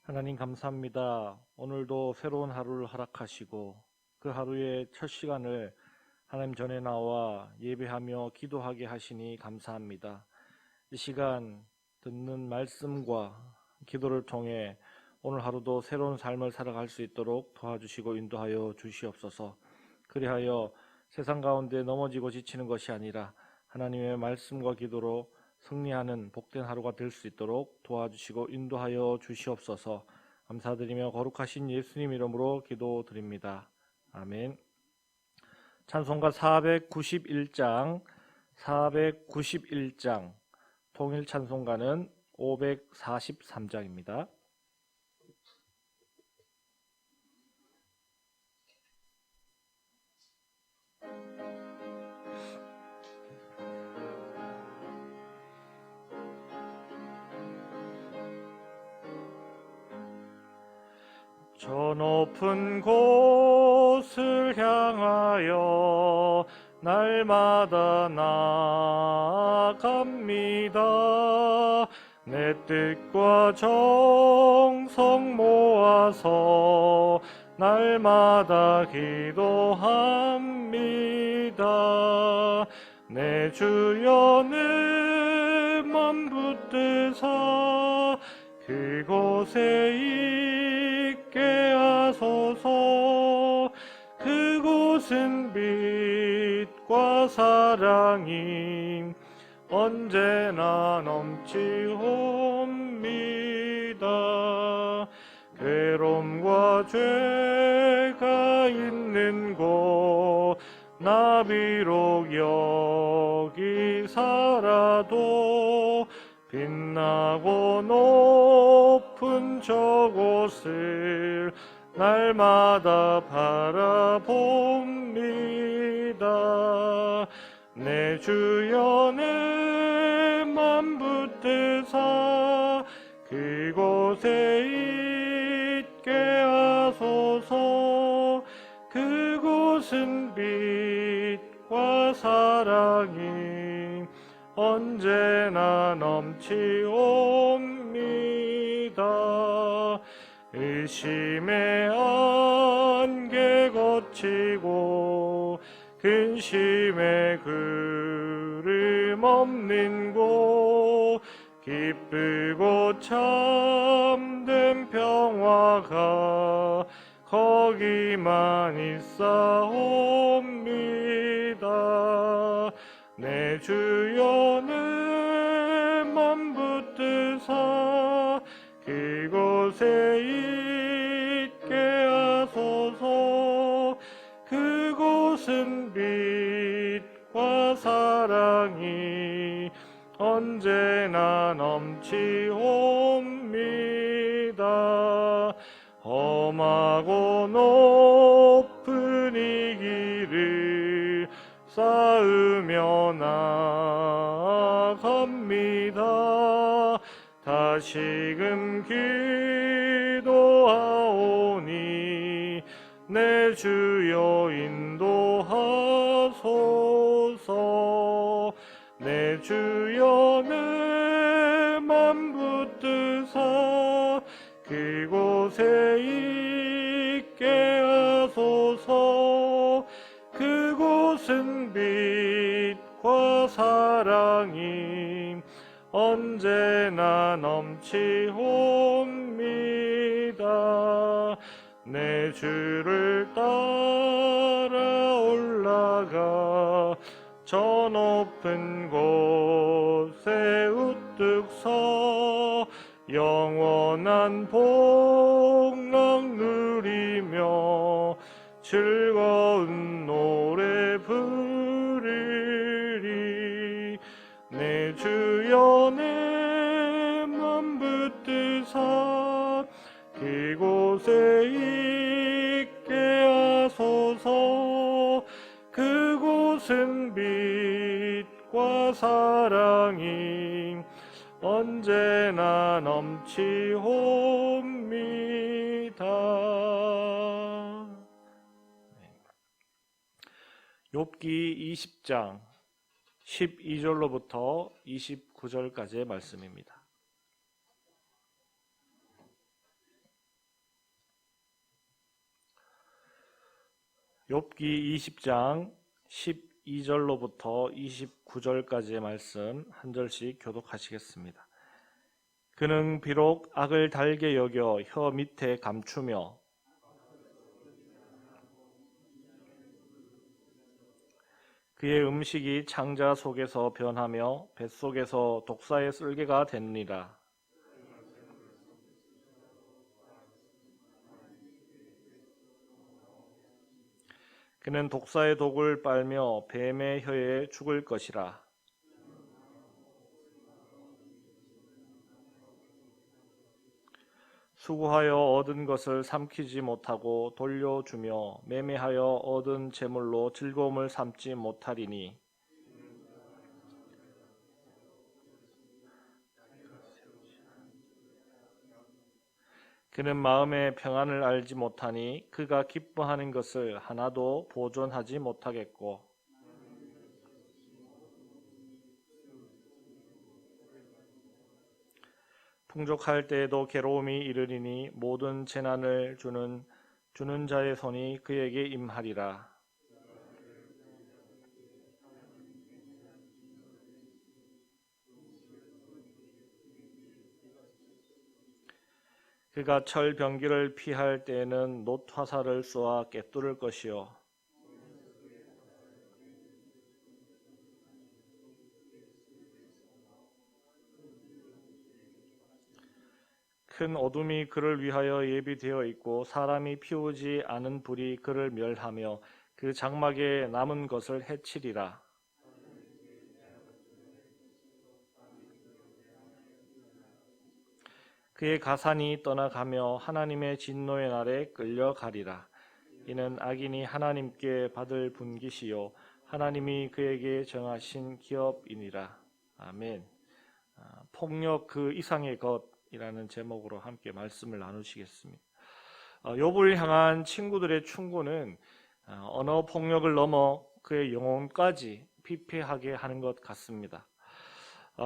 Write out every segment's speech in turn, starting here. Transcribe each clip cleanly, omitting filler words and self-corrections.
하나님 감사합니다. 오늘도 새로운 하루를 허락하시고 그 하루의 첫 시간을 하나님 전에 나와 예배하며 기도하게 하시니 감사합니다. 이 시간 듣는 말씀과 기도를 통해 오늘 하루도 새로운 삶을 살아갈 수 있도록 도와주시고 인도하여 주시옵소서. 그리하여 세상 가운데 넘어지고 지치는 것이 아니라 하나님의 말씀과 기도로 승리하는 복된 하루가 될 수 있도록 도와주시고 인도하여 주시옵소서. 감사드리며 거룩하신 예수님 이름으로 기도드립니다. 아멘. 찬송가 491장 통일 찬송가는 543장입니다. 저 높은 곳을 향하여 날마다 나아갑니다. 내 뜻과 정성 모아서 날마다 기도합니다. 내 주여 沼붙드사 그곳에 있게 하소서. 그곳은 빛과 사랑이 언제나 넘치옵니다. 괴로움과 죄가 있는 곳 나 비록 여기 살아도 빛나고 높은 저곳을 날마다 바라봅니다. 내 주여 내 맘 붙드사 그곳에 있게 하소서. 그곳은 빛과 사랑이 언제나 넘치옵니다. 의심의 안개 거치고 근심의 구름 없는 곳 기쁘고 참된 평화가 거기만 있사옵니다. 내 주여 내 맘 붙드사 그곳에 있게 하소서. 그곳은 빛과 사랑이 언제나 넘치옵니다. 험하고 높은 이 길을 쌓으며 나아갑니다. 다시금 기도하오니 내 주여 인도하소서. 내 주여 내 맘 붙드사 그곳에 있게 하소서. 그곳은 빛과 사랑이 언제나 넘치옵니다. 내 주를 따라 올라가 저 높은 곳에 우뚝 서 영원한 복락 누리며 즐거운 노래 부르리. 내 주여 내 맘 붙드사 그곳에 있게 하소서. 그곳은 빛과 사랑이 언제나 넘치옵니다. 욥기 20장 12절로부터 29절까지의 말씀입니다. 욥기 20장 12절로부터 29절까지의 말씀 한 절씩 교독하시겠습니다. 그는 비록 악을 달게 여겨 혀 밑에 감추며 그의 음식이 창자 속에서 변하며 뱃속에서 독사의 쓸개가 됐느니라. 그는 독사의 독을 빨며 뱀의 혀에 죽을 것이라. 수고하여 얻은 것을 삼키지 못하고 돌려주며 매매하여 얻은 재물로 즐거움을 삼지 못하리니 그는 마음의 평안을 알지 못하니 그가 기뻐하는 것을 하나도 보존하지 못하겠고 풍족할 때에도 괴로움이 이르리니 모든 재난을 주는 자의 손이 그에게 임하리라. 그가 철병기를 피할 때에는 놋화살을 쏘아 꿰뚫을 것이요 큰 어둠이 그를 위하여 예비되어 있고 사람이 피우지 않은 불이 그를 멸하며 그 장막에 남은 것을 해치리라. 그의 가산이 떠나가며 하나님의 진노의 날에 끌려가리라. 이는 악인이 하나님께 받을 분깃이요 하나님이 그에게 정하신 기업이니라. 아멘. 폭력 그 이상의 것이라는 제목으로 함께 말씀을 나누시겠습니다. 욥을 향한 친구들의 충고는 언어 폭력을 넘어 그의 영혼까지 피폐하게 하는 것 같습니다.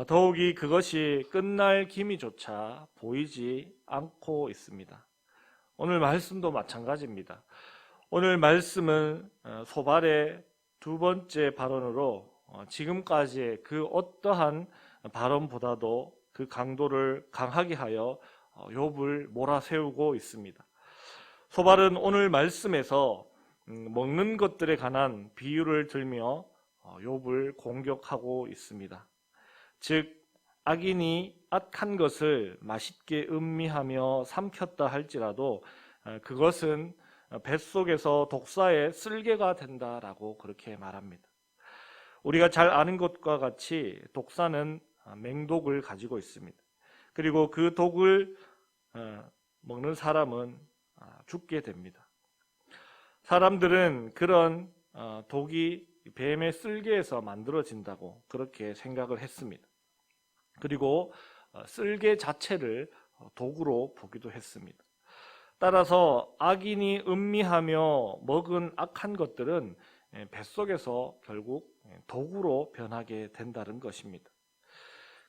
더욱이 그것이 끝날 기미조차 보이지 않고 있습니다. 오늘 말씀도 마찬가지입니다. 오늘 말씀은 소발의 두 번째 발언으로 지금까지의 그 어떠한 발언보다도 그 강도를 강하게 하여 욥을 몰아세우고 있습니다. 소발은 오늘 말씀에서 먹는 것들에 관한 비유를 들며 욥을 공격하고 있습니다. 즉 악인이 악한 것을 맛있게 음미하며 삼켰다 할지라도 그것은 뱃속에서 독사의 쓸개가 된다라고 그렇게 말합니다. 우리가 잘 아는 것과 같이 독사는 맹독을 가지고 있습니다. 그리고 그 독을 먹는 사람은 죽게 됩니다. 사람들은 그런 독이 뱀의 쓸개에서 만들어진다고 그렇게 생각을 했습니다. 그리고 쓸개 자체를 독으로 보기도 했습니다. 따라서 악인이 음미하며 먹은 악한 것들은 뱃속에서 결국 독으로 변하게 된다는 것입니다.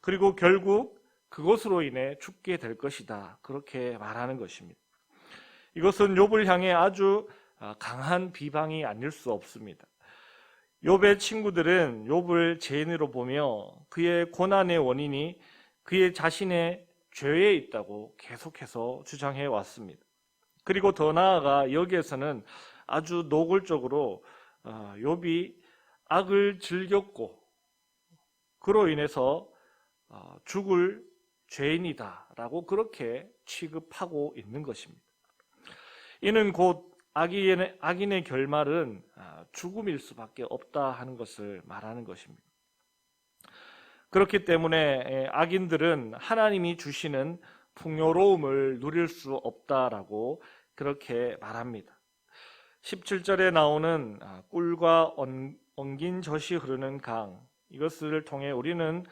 그리고 결국 그것으로 인해 죽게 될 것이다 그렇게 말하는 것입니다. 이것은 욥을 향해 아주 강한 비방이 아닐 수 없습니다. 욥의 친구들은 욥을 죄인으로 보며 그의 고난의 원인이 그의 자신의 죄에 있다고 계속해서 주장해 왔습니다. 그리고 더 나아가 여기에서는 아주 노골적으로 욥이 악을 즐겼고 그로 인해서 죽을 죄인이다라고 그렇게 취급하고 있는 것입니다. 이는 곧 악인의 결말은 죽음일 수밖에 없다 하는 것을 말하는 것입니다. 그렇기 때문에 악인들은 하나님이 주시는 풍요로움을 누릴 수 없다라고 그렇게 말합니다. 17절에 나오는 꿀과 엉긴 젖이 흐르는 강, 이것을 통해 우리는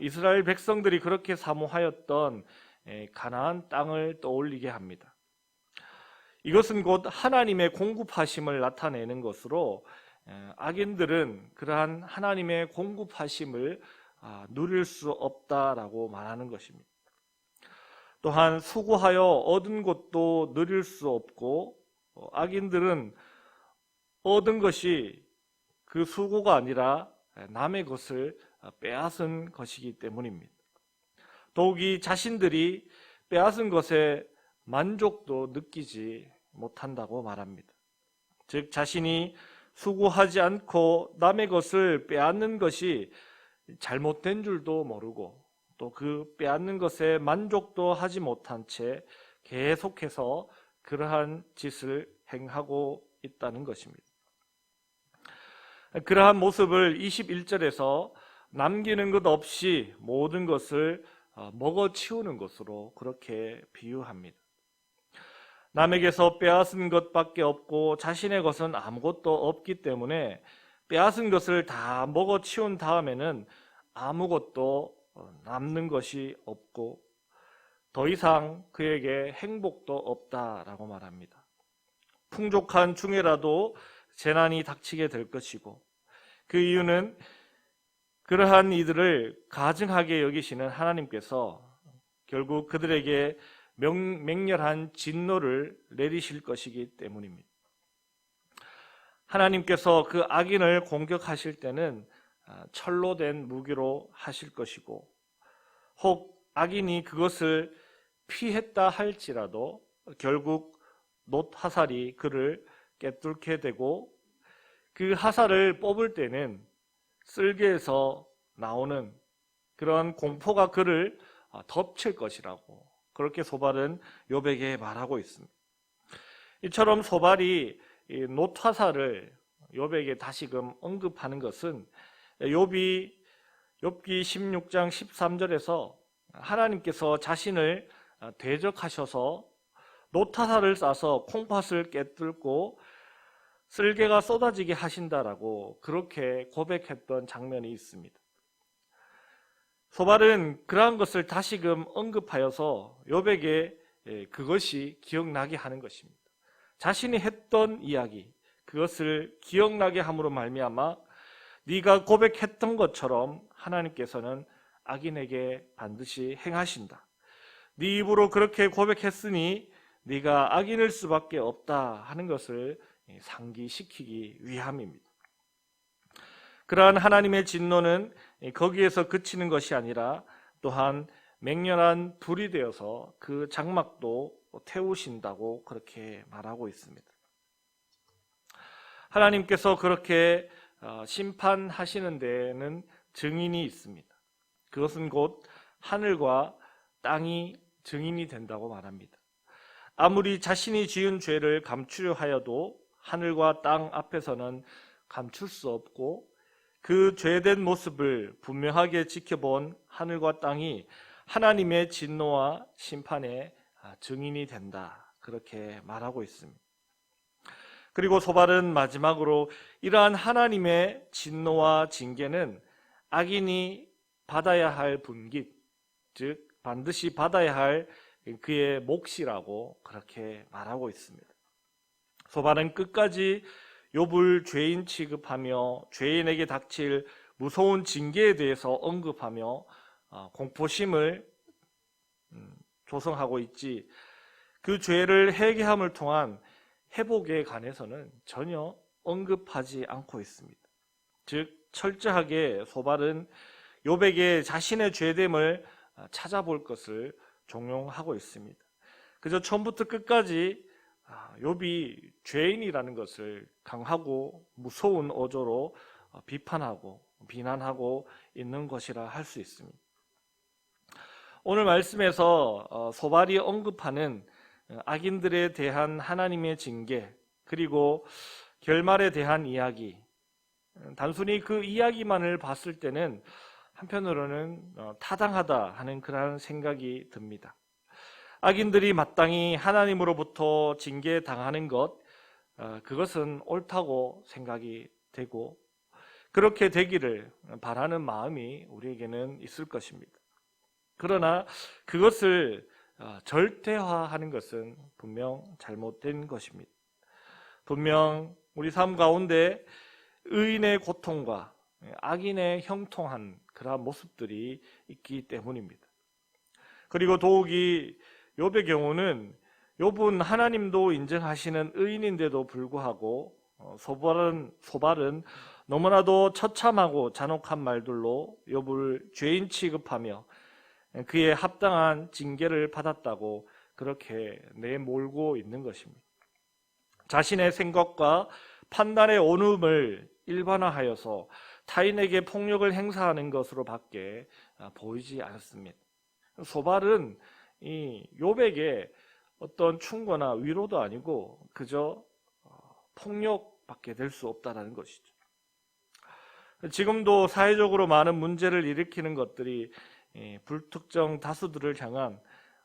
이스라엘 백성들이 그렇게 사모하였던 가나안 땅을 떠올리게 합니다. 이것은 곧 하나님의 공급하심을 나타내는 것으로 악인들은 그러한 하나님의 공급하심을 누릴 수 없다라고 말하는 것입니다. 또한 수고하여 얻은 것도 누릴 수 없고 악인들은 얻은 것이 그 수고가 아니라 남의 것을 빼앗은 것이기 때문입니다. 더욱이 자신들이 빼앗은 것에 만족도 느끼지 못한다고 말합니다. 즉 자신이 수고하지 않고 남의 것을 빼앗는 것이 잘못된 줄도 모르고 또 그 빼앗는 것에 만족도 하지 못한 채 계속해서 그러한 짓을 행하고 있다는 것입니다. 그러한 모습을 21절에서 남기는 것 없이 모든 것을 먹어치우는 것으로 그렇게 비유합니다. 남에게서 빼앗은 것밖에 없고 자신의 것은 아무것도 없기 때문에 빼앗은 것을 다 먹어치운 다음에는 아무것도 남는 것이 없고 더 이상 그에게 행복도 없다라고 말합니다. 풍족한 중에라도 재난이 닥치게 될 것이고 그 이유는 그러한 이들을 가증하게 여기시는 하나님께서 결국 그들에게 맹렬한 진노를 내리실 것이기 때문입니다. 하나님께서 그 악인을 공격하실 때는 철로 된 무기로 하실 것이고 혹 악인이 그것을 피했다 할지라도 결국 놋화살이 그를 깨뚫게 되고 그 화살을 뽑을 때는 쓸개에서 나오는 그런 공포가 그를 덮칠 것이라고 그렇게 소발은 욥에게 말하고 있습니다. 이처럼 소발이 놋화살을 욥에게 다시금 언급하는 것은 욥기 16장 13절에서 하나님께서 자신을 대적하셔서 놋화살을 쏴서 콩팥을 깨뚫고 쓸개가 쏟아지게 하신다라고 그렇게 고백했던 장면이 있습니다. 소발은 그러한 것을 다시금 언급하여서 욥에게 그것이 기억나게 하는 것입니다. 자신이 했던 이야기, 그것을 기억나게 함으로 말미암아 네가 고백했던 것처럼 하나님께서는 악인에게 반드시 행하신다. 네 입으로 그렇게 고백했으니 네가 악인일 수밖에 없다 하는 것을 상기시키기 위함입니다. 그러한 하나님의 진노는 거기에서 그치는 것이 아니라 또한 맹렬한 불이 되어서 그 장막도 태우신다고 그렇게 말하고 있습니다. 하나님께서 그렇게 심판하시는 데에는 증인이 있습니다. 그것은 곧 하늘과 땅이 증인이 된다고 말합니다. 아무리 자신이 지은 죄를 감추려 하여도 하늘과 땅 앞에서는 감출 수 없고 그 죄된 모습을 분명하게 지켜본 하늘과 땅이 하나님의 진노와 심판의 증인이 된다. 그렇게 말하고 있습니다. 그리고 소발은 마지막으로 이러한 하나님의 진노와 징계는 악인이 받아야 할 분깃, 즉 반드시 받아야 할 그의 몫이라고 그렇게 말하고 있습니다. 소발은 끝까지 욥을 죄인 취급하며 죄인에게 닥칠 무서운 징계에 대해서 언급하며 공포심을 조성하고 있지 그 죄를 회개함을 통한 회복에 관해서는 전혀 언급하지 않고 있습니다. 즉 철저하게 소발은 욥에게 자신의 죄됨을 찾아볼 것을 종용하고 있습니다. 그저 처음부터 끝까지 욥이 죄인이라는 것을 강하고 무서운 어조로 비판하고 비난하고 있는 것이라 할 수 있습니다. 오늘 말씀에서 소발이 언급하는 악인들에 대한 하나님의 징계 그리고 결말에 대한 이야기, 단순히 그 이야기만을 봤을 때는 한편으로는 타당하다 하는 그런 생각이 듭니다. 악인들이 마땅히 하나님으로부터 징계당하는 것, 그것은 옳다고 생각이 되고 그렇게 되기를 바라는 마음이 우리에게는 있을 것입니다. 그러나 그것을 절대화하는 것은 분명 잘못된 것입니다. 분명 우리 삶 가운데 의인의 고통과 악인의 형통한 그러한 모습들이 있기 때문입니다. 그리고 더욱이 욥의 경우는 욥은 하나님도 인정하시는 의인인데도 불구하고 소발은 너무나도 처참하고 잔혹한 말들로 욥을 죄인 취급하며 그의 합당한 징계를 받았다고 그렇게 내몰고 있는 것입니다. 자신의 생각과 판단의 온음을 일반화하여서 타인에게 폭력을 행사하는 것으로 밖에 보이지 않습니다. 소발은 이 욥에게 어떤 충고나 위로도 아니고 그저 폭력밖에 될 수 없다는 것이죠. 지금도 사회적으로 많은 문제를 일으키는 것들이 불특정 다수들을 향한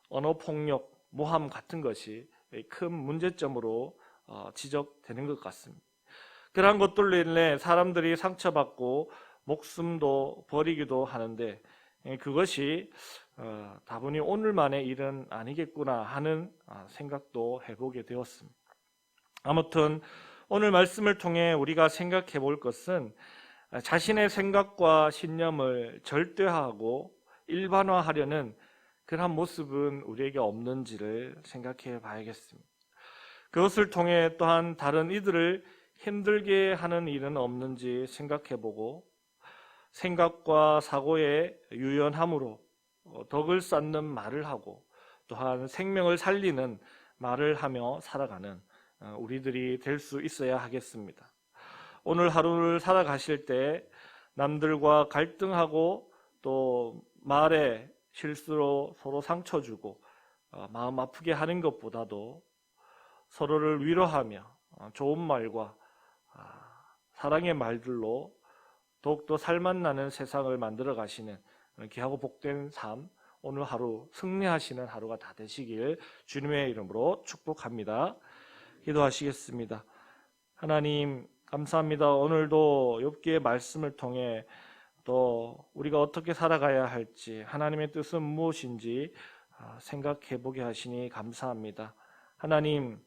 언어폭력, 모함 같은 것이 큰 문제점으로 지적되는 것 같습니다. 그러한 것들로 인해 사람들이 상처받고 목숨도 버리기도 하는데 그것이 다분히 오늘만의 일은 아니겠구나 하는 생각도 해보게 되었습니다. 아무튼 오늘 말씀을 통해 우리가 생각해 볼 것은 자신의 생각과 신념을 절대화하고 일반화하려는 그런 모습은 우리에게 없는지를 생각해 봐야겠습니다. 그것을 통해 또한 다른 이들을 힘들게 하는 일은 없는지 생각해 보고 생각과 사고의 유연함으로 덕을 쌓는 말을 하고 또한 생명을 살리는 말을 하며 살아가는 우리들이 될 수 있어야 하겠습니다. 오늘 하루를 살아가실 때 남들과 갈등하고 또 말에 실수로 서로 상처 주고 마음 아프게 하는 것보다도 서로를 위로하며 좋은 말과 사랑의 말들로 더욱더 살맛나는 세상을 만들어 가시는 귀하고 복된 삶, 오늘 하루 승리하시는 하루가 다 되시길 주님의 이름으로 축복합니다. 기도하시겠습니다. 하나님 감사합니다. 오늘도 욥기의 말씀을 통해 또 우리가 어떻게 살아가야 할지 하나님의 뜻은 무엇인지 생각해 보게 하시니 감사합니다. 하나님,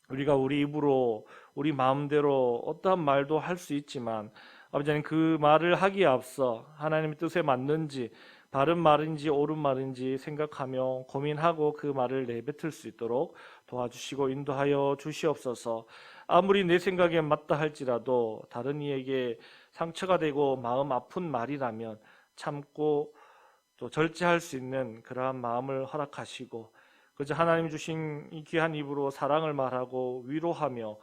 우리가 우리 입으로 우리 마음대로 어떠한 말도 할 수 있지만 아버지 하나님, 그 말을 하기에 앞서 하나님의 뜻에 맞는지 바른 말인지 옳은 말인지 생각하며 고민하고 그 말을 내뱉을 수 있도록 도와주시고 인도하여 주시옵소서. 아무리 내 생각에 맞다 할지라도 다른 이에게 상처가 되고 마음 아픈 말이라면 참고 또 절제할 수 있는 그러한 마음을 허락하시고 그저 하나님 주신 이 귀한 입으로 사랑을 말하고 위로하며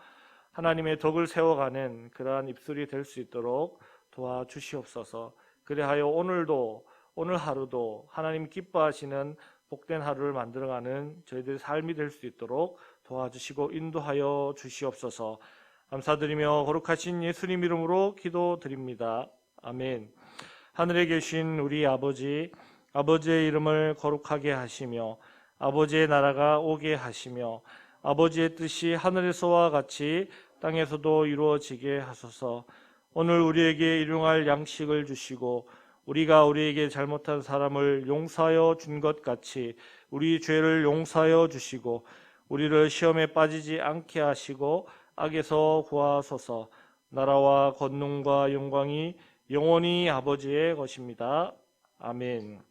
하나님의 덕을 세워가는 그러한 입술이 될 수 있도록 도와주시옵소서. 그리하여 오늘 하루도 하나님 기뻐하시는 복된 하루를 만들어가는 저희들의 삶이 될 수 있도록 도와주시고 인도하여 주시옵소서. 감사드리며 거룩하신 예수님 이름으로 기도드립니다. 아멘. 하늘에 계신 우리 아버지, 아버지의 이름을 거룩하게 하시며 아버지의 나라가 오게 하시며 아버지의 뜻이 하늘에서와 같이 땅에서도 이루어지게 하소서. 오늘 우리에게 일용할 양식을 주시고 우리가 우리에게 잘못한 사람을 용서하여 준 것 같이 우리 죄를 용서하여 주시고 우리를 시험에 빠지지 않게 하시고 악에서 구하소서. 나라와 권능과 영광이 영원히 아버지의 것입니다. 아멘.